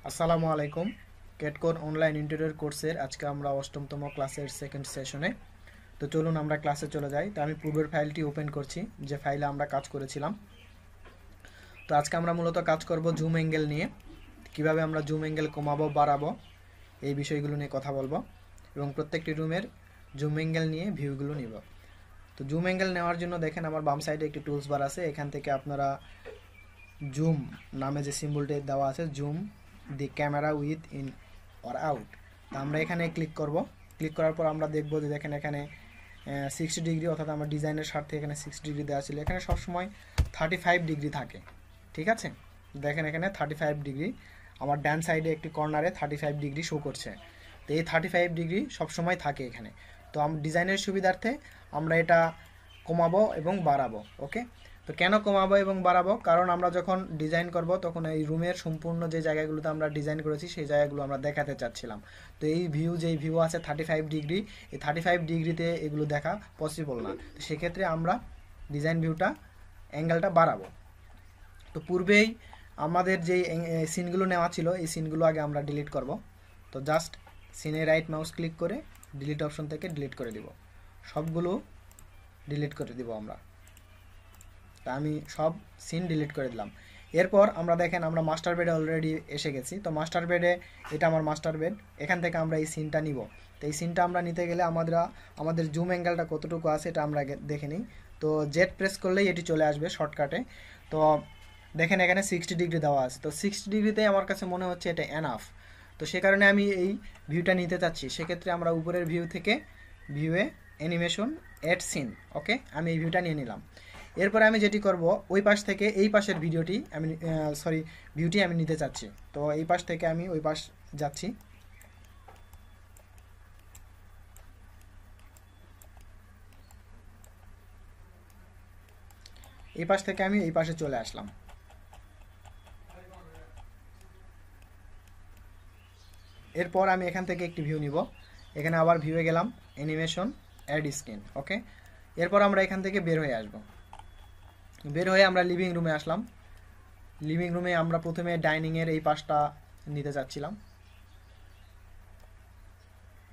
আসসালামু আলাইকুম। ক্যাটকোর online interior কোর্সের আজকে আমরা অষ্টমতম ক্লাসের সেকেন্ড সেশনে। তো চলুন আমরা ক্লাসে চলে যাই। তো আমি পূর্বের ফাইলটি ওপেন করছি, যে ফাইলে আমরা কাজ করেছিলাম। তো আজকে আমরা মূলত কাজ করব জুম অ্যাঙ্গেল নিয়ে, কিভাবে আমরা জুম অ্যাঙ্গেল কমাবো বাড়াবো এই বিষয়গুলো নিয়ে কথা বলবো, এবং প্রত্যেকটি রুমের জুম অ্যাঙ্গেল নিয়ে ভিউগুলো নিব। তো জুম অ্যাঙ্গেল নেওয়ার জন্য দেখেন আমার বাম সাইডে একটি টুলস বার আছে, এখান থেকে আপনারা জুম নামে যে সিম্বলটি দেওয়া আছে, zoom the camera with in or out, তো আমরা এখানে ক্লিক করব। ক্লিক করার পর আমরা দেখব যে দেখেন এখানে 60 ডিগ্রি, অর্থাৎ আমার ডিজাইনের স্বার্থে এখানে 60 ডিগ্রি দেওয়া ছিল, এখানে সবসময় 35 ডিগ্রি থাকে। ঠিক আছে, দেখেন এখানে 35 ডিগ্রি, আমার ডান সাইডে একটি কর্নারে 35 ডিগ্রি শো করছে। তো এই 35 ডিগ্রি সবসময় থাকে এখানে। তো ডিজাইনের সুবিধার্থে আমরা এটা কমাবো এবং বাড়াবো। ওকে, তো কেন কমাবো এবং বাড়াবো? কারণ আমরা যখন ডিজাইন করব তখন এই রুমের সম্পূর্ণ যে জায়গাগুলোতে আমরা ডিজাইন করেছি সেই জায়গাগুলো আমরা দেখাতে চাচ্ছিলাম। তো এই যেই ভিউ আছে 35 ডিগ্রি, এই 35 ডিগ্রিতে এগুলো দেখা পসিবল না। তো সেক্ষেত্রে আমরা ডিজাইন ভিউটা অ্যাঙ্গেলটা বাড়াবো। তো পূর্বেই আমাদের যেই সিনগুলো নেওয়া ছিল এই সিনগুলো আগে আমরা ডিলিট করব। তো জাস্ট সিনে রাইট মাউস ক্লিক করে ডিলিট অপশন থেকে ডিলিট করে দিব, সবগুলো ডিলিট করে দিব আমরা। তা আমি সব সিন ডিলিট করে দিলাম। এরপর আমরা দেখেন আমরা মাস্টার বেডে অলরেডি এসে গেছি। তো মাস্টার বেডে, এটা আমার মাস্টার বেড, এখান থেকে আমরা এই সিনটা নিব। তো এই সিনটা আমরা নিতে গেলে আমাদের জুম অ্যাঙ্গেলটা কতটুকু আছে এটা আমরা দেখে নিই। তো জেড প্রেস করলেই এটি চলে আসবে শর্টকাটে। তো দেখেন এখানে 60 ডিগ্রি দেওয়া আছে, তো 60 ডিগ্রিতে আমার কাছে মনে হচ্ছে এটা এনাফ। তো সে কারণে আমি এই ভিউটা নিতে চাচ্ছি। সেক্ষেত্রে আমরা উপরের ভিউ থেকে ভিউয়ে অ্যানিমেশন অ্যাড সিন, ওকে, আমি এই ভিউটা নিয়ে নিলাম। এরপরে আমি যেটি করব, ওই পাশ থেকে এই পাশের ভিউটি আমি নিতে চাচ্ছি। তো এই পাশ থেকে আমি ওই পাশ যাচ্ছি। এই পাশ থেকে আমি এই পাশে চলে আসলাম। এরপর আমি এখান থেকে একটি ভিউ নিব, এখানে আবার ভিউয়ে গেলাম, অ্যানিমেশন অ্যাড স্ক্রিন, ওকে। এরপর আমরা এখান থেকে বের হয়ে আসব। বের হয়ে আমরা লিভিং রুমে আসলাম। লিভিং রুমে আমরা প্রথমে ডাইনিংয়ের এই পাশটা নিতে চাচ্ছিলাম।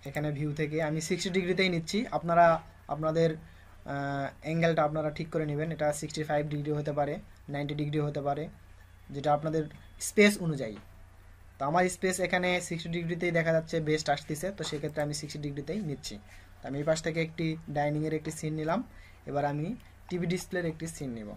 এখানে ভিউ থেকে আমি 60 ডিগ্রিতেই নিচ্ছি, আপনারা আপনাদের অ্যাঙ্গেলটা আপনারা ঠিক করে নেবেন। এটা 65 ডিগ্রি হতে পারে, 90 ডিগ্রি হতে পারে, যেটা আপনাদের স্পেস অনুযায়ী। তো আমার স্পেস এখানে 60 ডিগ্রিতেই দেখা যাচ্ছে বেস্ট আসতেছে, তো সেক্ষেত্রে আমি 60 ডিগ্রিতেই নিচ্ছি। তো আমি এই পাশ থেকে একটি ডাইনিংয়ের একটি সিন নিলাম, এবার আমি টিভি ডিসপ্লের একটি সিন নিব।